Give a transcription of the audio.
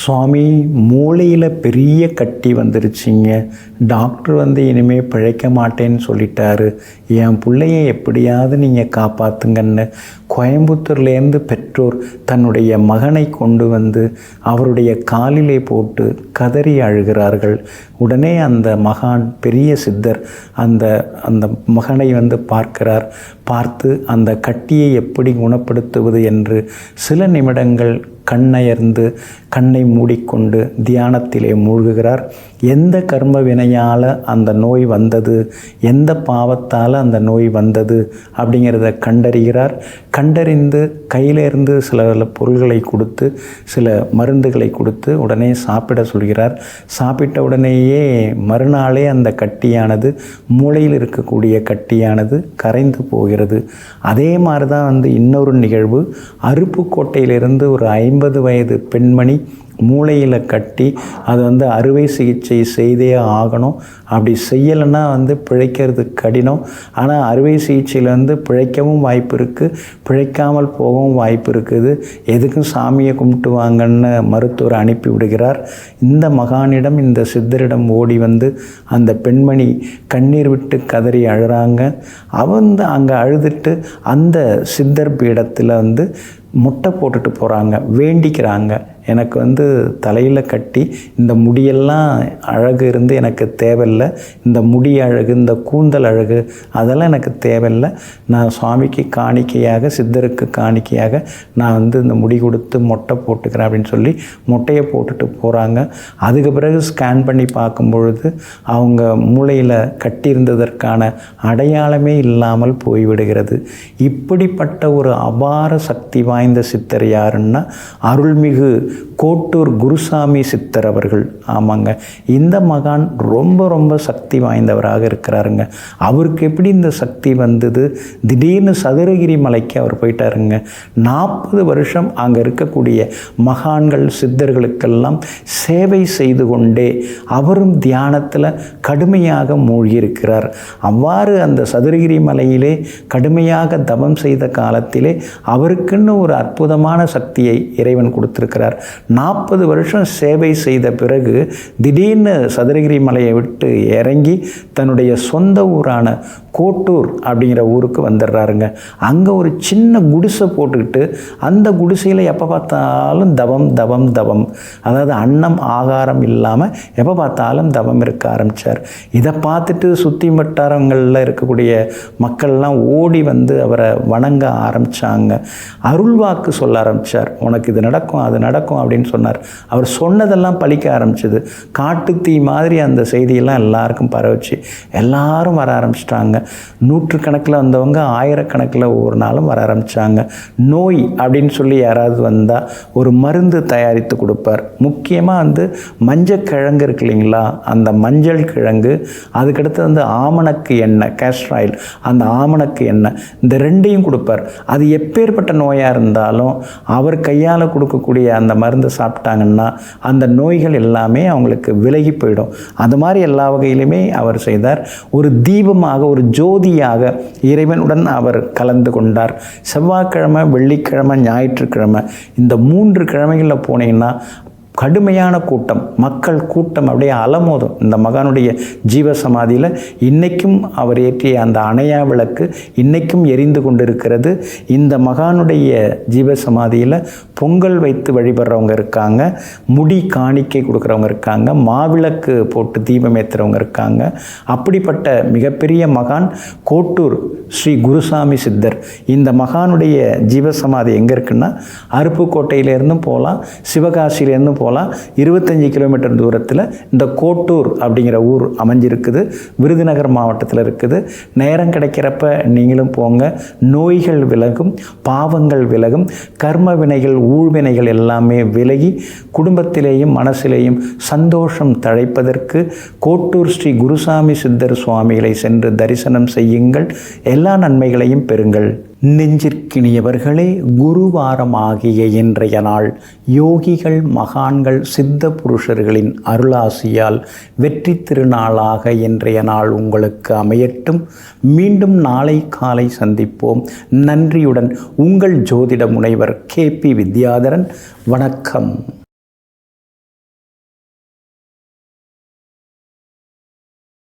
சுவாமி, மூளையில் பெரிய கட்டி வந்துருச்சிங்க. டாக்டர் இனிமேல் பிழைக்க மாட்டேன்னு சொல்லிட்டாரு. என் பிள்ளைய எப்படியாவது நீங்கள் காப்பாற்றுங்கன்னு கோயம்புத்தூர்லேருந்து பெற்றோர் தன்னுடைய மகனை கொண்டு வந்து அவருடைய காலிலே போட்டு கதறி அழுகிறார்கள். உடனே அந்த மகான் பெரிய சித்தர் அந்த மகனை பார்க்கிறார். பார்த்து அந்த கட்டியை எப்படி குணப்படுத்துவது என்று சில நிமிடங்கள் கண்ணை மூடிக்கொண்டு தியானத்திலே மூழ்குகிறார். எந்த கர்ம வினையால் அந்த நோய் வந்தது, எந்த பாவத்தால் அந்த நோய் வந்தது அப்படிங்கிறத கண்டறிகிறார். கண்டறிந்து கையிலேருந்து சில பொருள்களை கொடுத்து சில மருந்துகளை கொடுத்து உடனே சாப்பிட சொல்கிறார். சாப்பிட்ட உடனேயே மறுநாளே அந்த கட்டியானது, மூளையில் இருக்கக்கூடிய கட்டியானது கரைந்து போகிறது. அதே மாதிரி தான் இன்னொரு நிகழ்வு. அருப்புக்கோட்டையிலிருந்து ஒரு 50 வயது பெண்மணி மூளையில் கட்டி அது அறுவை சிகிச்சை செய்தே ஆகணும். அப்படி செய்யலைன்னா பிழைக்கிறது கடினம். ஆனால் அறுவை சிகிச்சையில் பிழைக்கவும் வாய்ப்பு இருக்குது, பிழைக்காமல் போகவும் வாய்ப்பு இருக்குது. எதுக்கும் சாமியை கும்பிட்டு வாங்கன்னு மருத்துவர் அனுப்பி விடுகிறார். இந்த மகானிடம், இந்த சித்தரிடம் ஓடி அந்த பெண்மணி கண்ணீர் விட்டு கதறி அழுறாங்க. அங்கே அழுதுட்டு அந்த சித்தர் பீடத்தில் முட்டை போட்டுட்டு போகிறாங்க, வேண்டிக்கிறாங்க. எனக்கு தலையில் கட்டி இந்த முடியெல்லாம் அழகு இருந்து எனக்கு தேவையில்லை, இந்த முடி அழகு, இந்த கூந்தல் அழகு அதெல்லாம் எனக்கு தேவையில்லை. நான் சுவாமிக்கு காணிக்கையாக, சித்தருக்கு காணிக்கையாக நான் இந்த முடி கொடுத்து மொட்டை போட்டுக்கிறேன் அப்படின்னு சொல்லி மொட்டையை போட்டுட்டு போகிறாங்க. அதுக்கு பிறகு ஸ்கேன் பண்ணி பார்க்கும் பொழுது அவங்க மூளையில் கட்டியிருந்ததற்கான அடையாளமே இல்லாமல் போய்விடுகிறது. இப்படிப்பட்ட ஒரு அபார சக்தி வாய்ந்த சித்தர் யாருன்னா அருள்மிகு கோட்டூர் குருசாமி சித்தர் அவர்கள். ஆமாங்க, இந்த மகான் ரொம்ப ரொம்ப சக்தி வாய்ந்தவராக இருக்கிறாருங்க. அவருக்கு எப்படி இந்த சக்தி வந்தது? திடீர்னு சதுரகிரி மலைக்கு அவர் போயிட்டாருங்க. 40 வருஷம் அங்கே இருக்கக்கூடிய மகான்கள் சித்தர்களுக்கெல்லாம் சேவை செய்து கொண்டே அவரும் தியானத்தில் கடுமையாக மூழ்கியிருக்கிறார். அவ்வாறு அந்த சதுரகிரி மலையிலே கடுமையாக தவம் செய்த காலத்திலே அவருக்குன்னு ஒரு அற்புதமான சக்தியை இறைவன் கொடுத்திருக்கிறார். 40 வருஷம் சேவை செய்த பிறகு திடீர்னு சதுரகிரி மலையை விட்டு இறங்கி தன்னுடைய சொந்த ஊரான கோட்டூர் அப்படிங்கிற ஊருக்கு வந்துடுறாருங்க. அங்கே ஒரு சின்ன குடிசை போட்டுக்கிட்டு அந்த குடிசையில் எப்போ பார்த்தாலும் தவம் தவம் தவம், அதாவது அன்னம் ஆகாரம் இல்லாமல் எப்போ பார்த்தாலும் தவம் இருக்க ஆரம்பித்தார். இதை பார்த்துட்டு சுற்றி வட்டாரங்களில் இருக்கக்கூடிய மக்கள்லாம் ஓடி அவரை வணங்க ஆரம்பித்தாங்க. அருள்வாக்கு சொல்ல ஆரம்பித்தார். உனக்கு இது நடக்கும், அது நடக்கும் அப்படின்னு சொன்னார். அவர் சொன்னதெல்லாம் பலிக்க ஆரம்பிச்சது. காட்டுத்தீ மாதிரி அந்த செய்தியெல்லாம் எல்லாருக்கும் பரவச்சு எல்லாரும் வர ஆரம்பிச்சிட்டாங்க. 100கணக்கில் வந்தவங்க 1000கணக்கில் ஒவ்வொரு நாளும் வர ஆரம்பித்தாங்க. நோய் அப்படின்னு சொல்லி யாராவது வந்தால் ஒரு மருந்து தயாரித்து கொடுப்பார். முக்கியமாக மஞ்சள் கிழங்கு இருக்கு இல்லைங்களா, அந்த மஞ்சள் கிழங்கு, அதுக்கடுத்து ஆமணக்கு எண்ணெய், கேஸ்டர் ஆயில், அந்த ஆமணக்கு எண்ணெய், இந்த ரெண்டையும் கொடுப்பார். அது எப்பேற்பட்ட நோயாக இருந்தாலும் அவர் கையால் கொடுக்கக்கூடிய அந்த மருந்தை சாப்பிட்டாங்கன்னா அந்த நோய்கள் எல்லாமே அவங்களுக்கு விலகி போயிடும். அது மாதிரி எல்லா வகையிலுமே அவர் செய்தார். ஒரு தீபமாக, ஒரு ஜோதியாக இறைவனுடன் அவர் கலந்து கொண்டார். செவ்வாய்க்கிழமை, வெள்ளிக்கிழமை, ஞாயிற்றுக்கிழமை இந்த 3 கிழமைகளில் போனீங்கன்னா கடுமையான கூட்டம், மக்கள் கூட்டம் அப்படியே அலமோதும். இந்த மகானுடைய ஜீவசமாதியில் இன்றைக்கும் அவர் ஏற்றிய அந்த அணையா விளக்கு இன்றைக்கும் எரிந்து கொண்டிருக்கிறது. இந்த மகானுடைய ஜீவசமாதியில் பொங்கல் வைத்து வழிபடுறவங்க இருக்காங்க, முடி காணிக்கை கொடுக்குறவங்க இருக்காங்க, மாவிளக்கு போட்டு தீபம் ஏற்றுறவங்க இருக்காங்க. அப்படிப்பட்ட மிகப்பெரிய மகான் கோட்டூர் ஸ்ரீ குருசாமி சித்தர். இந்த மகானுடைய ஜீவசமாதி எங்கே இருக்குன்னா அருப்புக்கோட்டையிலேருந்தும் போகலாம், சிவகாசியிலேருந்தும் போகலாம். 25 கிலோமீட்டர் தூரத்தில் இந்த கோட்டூர் அப்படிங்கிற ஊர் அமைஞ்சிருக்குது. விருதுநகர் மாவட்டத்தில் இருக்குது. நேரம் கிடைக்கிறப்ப நீங்களும் போங்க. நோய்கள் விலகும், பாவங்கள் விலகும், கர்ம வினைகள், ஊழ்வினைகள் எல்லாமே விலகி குடும்பத்திலேயும் மனசிலேயும் சந்தோஷம் தழைப்பதற்கு கோட்டூர் ஸ்ரீ குருசாமி சித்தர் சுவாமிகளை சென்று தரிசனம் செய்யுங்கள். எல்லா நன்மைகளையும் பெறுங்கள். நெஞ்சிற்கினியவர்களே, குருவாரம் ஆகிய இன்றைய நாள் யோகிகள், மகான்கள், சித்த புருஷர்களின் அருளாசியால் வெற்றி திருநாளாக இன்றைய நாள் உங்களுக்கு அமையட்டும். மீண்டும் நாளை காலை சந்திப்போம். நன்றியுடன் உங்கள் ஜோதிட முனைவர் KP வித்யாதரன். வணக்கம்.